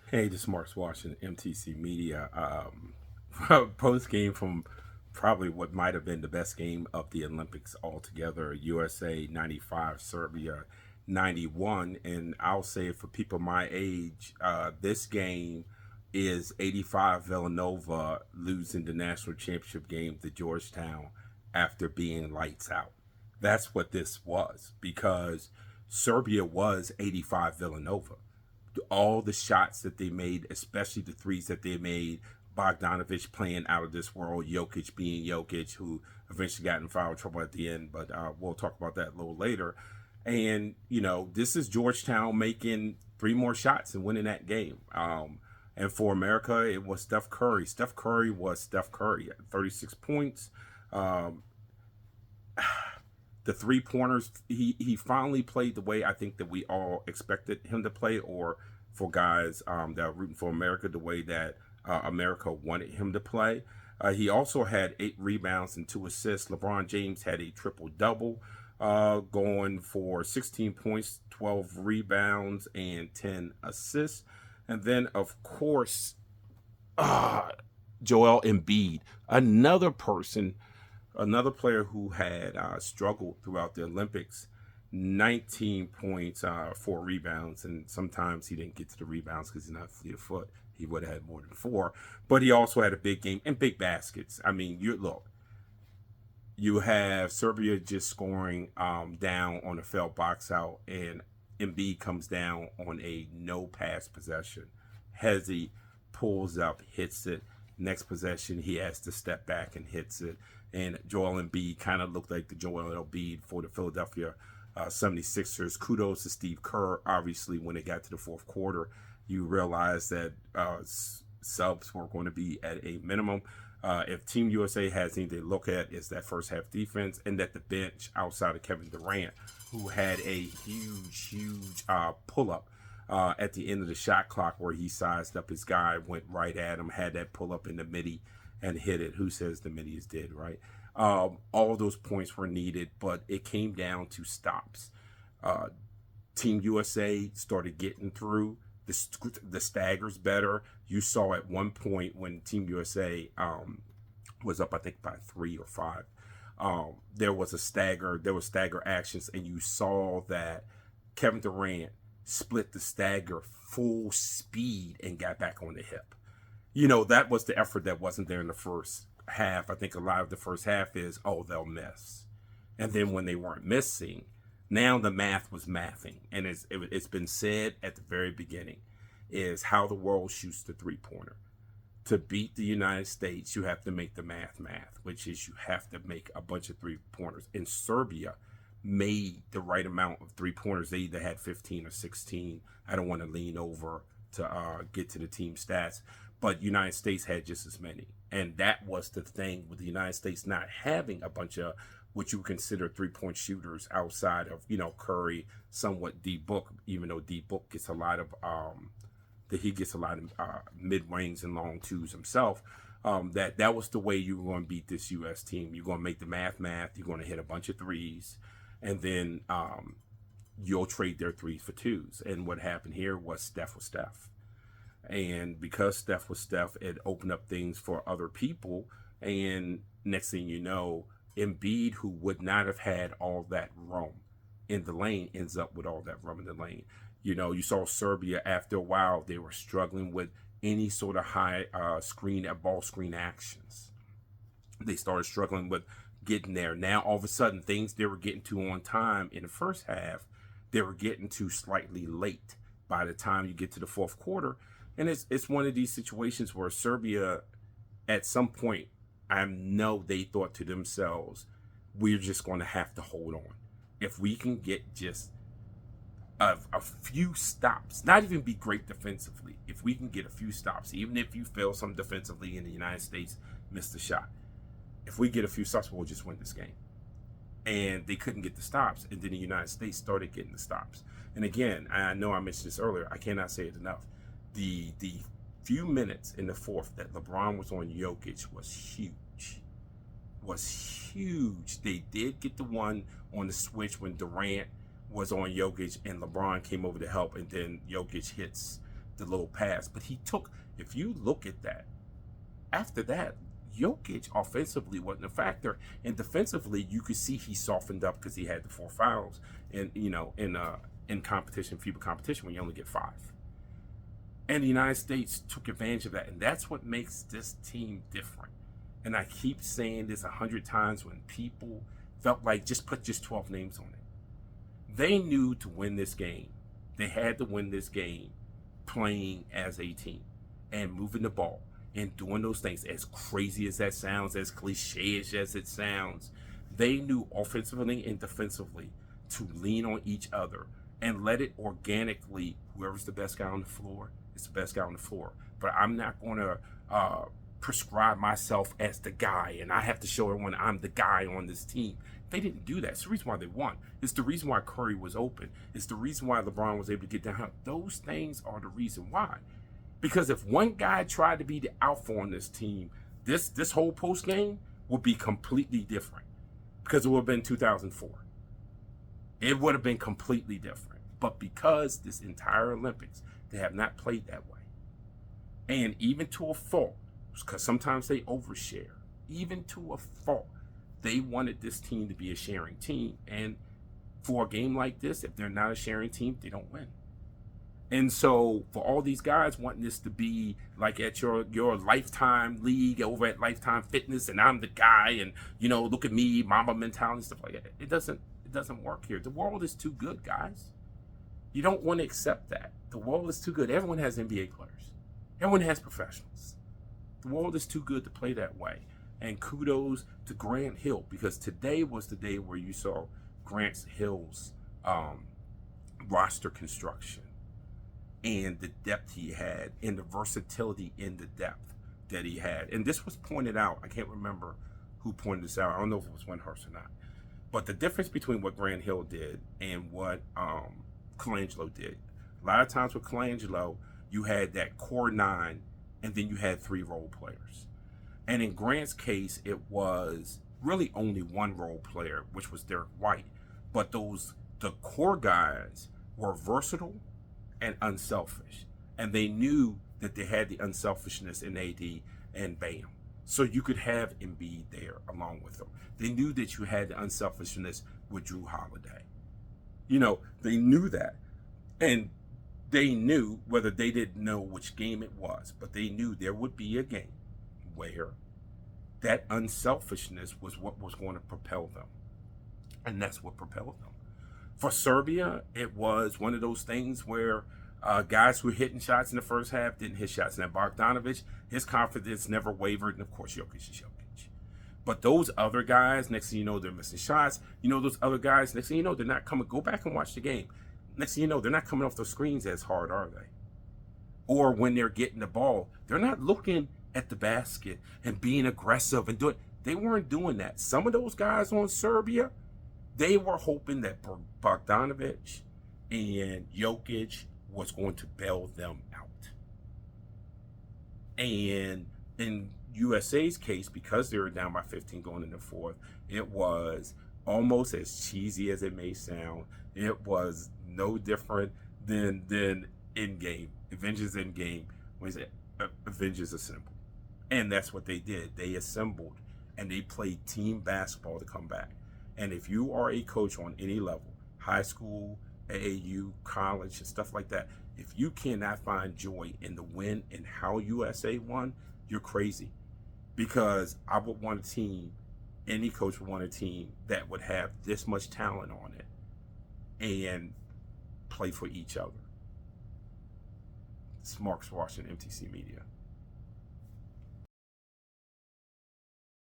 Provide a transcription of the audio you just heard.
Hey, this is Mark Washington, MTC Media. Post game from probably what might have been the best game of the Olympics altogether. USA 95, Serbia 91. And I'll say for people my age, this game is 85 Villanova losing the national championship game to Georgetown after being lights out. That's what this was because Serbia was 85 Villanova. All the shots that they made, especially the threes that they made, Bogdanovich playing out of this world, Jokic being Jokic, who eventually got in foul trouble at the end, but we'll talk about that a little later. And, this is Georgetown making three more shots and winning that game. And for America, it was Steph Curry. Steph Curry was Steph Curry at 36 points. Um, the three pointers, he finally played the way I think that we all expected him to play, or for guys that are rooting for America, the way that America wanted him to play. He also had 8 rebounds and 2 assists. LeBron James had a triple double, going for 16 points, 12 rebounds, and 10 assists. And then, of course, uh, Joel Embiid, another person, another player who had struggled throughout the Olympics. 19 points, 4 rebounds, and sometimes he didn't get to the rebounds because he's not fleet of foot. He would have had more than four, but he also had a big game and big baskets. I mean, you have Serbia just scoring down on a failed box out, and Embiid comes down on a no pass possession. Hezi pulls up, hits it. Next possession, he has to step back and hits it. And Joel Embiid kind of looked like the Joel Embiid for the Philadelphia 76ers. Kudos to Steve Kerr. Obviously, when it got to the fourth quarter, you realize that subs were going to be at a minimum. If Team USA has anything to look at, is that first half defense, and that the bench outside of Kevin Durant, who had a huge pull up at the end of the shot clock where he sized up his guy, went right at him, had that pull up in the midi and hit it. Who says the midi is dead, right? All of those points were needed, but it came down to stops. Uh, Team USA started getting through the staggers better. You saw at one point when Team USA was up, I think by 3 or 5. There was a stagger. There was stagger actions, and you saw that Kevin Durant split the stagger full speed and got back on the hip. That was the effort that wasn't there in the first half. I think a lot of the first half is, oh, they'll miss. And then when they weren't missing, now the math was mathing. And it's been said at the very beginning is how the world shoots the three-pointer. To beat the United States, you have to make the math, which is you have to make a bunch of three-pointers. And Serbia made the right amount of three-pointers. They either had 15 or 16. I don't want to lean over to get to the team stats, but United States had just as many. And that was the thing with the United States not having a bunch of what you would consider three-point shooters outside of, Curry, somewhat D Book, even though D Book gets a lot of mid-range and long twos himself. That was the way you were going to beat this U.S. team. You're going to make the math. You're going to hit a bunch of threes, and then you'll trade their threes for twos. And what happened here was Steph was Steph. And because Steph was Steph, it opened up things for other people. And next thing you know, Embiid, who would not have had all that room in the lane, ends up with all that room in the lane. You saw Serbia after a while, they were struggling with any sort of high ball screen actions. They started struggling with getting there. Now, all of a sudden, things they were getting to on time in the first half, they were getting to slightly late by the time you get to the fourth quarter. And it's one of these situations where Serbia, at some point, I know they thought to themselves, we're just going to have to hold on. If we can get just a few stops, not even be great defensively, if we can get a few stops, even if you fail some defensively and the United States missed the shot, if we get a few stops, we'll just win this game. And they couldn't get the stops, and then the United States started getting the stops. And again, I know I mentioned this earlier, I cannot say it enough. The few minutes in the fourth that LeBron was on Jokic was huge. They did get the one on the switch when Durant was on Jokic and LeBron came over to help, and then Jokic hits the little pass. But he took, if you look at that, after that, Jokic offensively wasn't a factor, and defensively you could see he softened up because he had the 4 fouls, and in competition, FIBA competition, when you only get 5. And the United States took advantage of that, and that's what makes this team different. And I keep saying this 100 times when people felt like just put 12 names on it. They knew to win this game, they had to win this game playing as a team and moving the ball and doing those things. As crazy as that sounds, as cliche as it sounds, they knew offensively and defensively to lean on each other and let it organically, whoever's the best guy on the floor, is the best guy on the floor. But I'm not going to prescribe myself as the guy, and I have to show everyone I'm the guy on this team. They didn't do that. It's the reason why they won. It's the reason why Curry was open. It's the reason why LeBron was able to get down. Those things are the reason why. Because if one guy tried to be the alpha on this team, this whole post game would be completely different. Because it would have been 2004. It would have been completely different. But because this entire Olympics, they have not played that way. And even to a fault, because sometimes they overshare, even to a fault, they wanted this team to be a sharing team. And for a game like this, if they're not a sharing team, they don't win. And so for all these guys wanting this to be like at your Lifetime league over at Lifetime Fitness, and I'm the guy, and look at me, Mamba mentality and stuff like that, it doesn't work here. The world is too good, guys. You don't want to accept that. The world is too good. Everyone has NBA players. Everyone has professionals. The world is too good to play that way. And kudos to Grant Hill, because today was the day where you saw Grant Hill's roster construction and the depth he had and the versatility in the depth that he had. And this was pointed out. I can't remember who pointed this out. I don't know if it was Windhurst or not. But the difference between what Grant Hill did and what Colangelo did. A lot of times with Colangelo, you had that core 9, and then you had 3 role players. And in Grant's case, it was really only 1 role player, which was Derek White. But the core guys were versatile and unselfish. And they knew that they had the unselfishness in AD and Bam. So you could have Embiid there along with them. They knew that you had the unselfishness with Drew Holiday. They knew that. And they knew, whether they didn't know which game it was, but they knew there would be a game where that unselfishness was what was going to propel them. And that's what propelled them. For Serbia, it was one of those things where guys who were hitting shots in the first half didn't hit shots. Now, Bogdanovic, his confidence never wavered, and of course, Jokic is Jokic. But those other guys, next thing you know, they're missing shots. Those other guys, next thing you know, they're not coming. Go back and watch the game. Next thing you know, they're not coming off those screens as hard, are they? Or when they're getting the ball, they're not looking at the basket and being aggressive and doing. They weren't doing that. Some of those guys on Serbia, they were hoping that Bogdanovic and Jokic was going to bail them out. And in USA's case, because they were down by 15 going in the fourth, it was almost as cheesy as it may sound. It was no different than Endgame, Avengers Endgame, when he said, Avengers Assemble. And that's what they did. They assembled, and they played team basketball to come back. And if you are a coach on any level, high school, AAU, college, and stuff like that, if you cannot find joy in the win and how USA won, you're crazy. Because I would want a team, any coach would want a team that would have this much talent on it and play for each other. It's Mark Swash and MTC Media.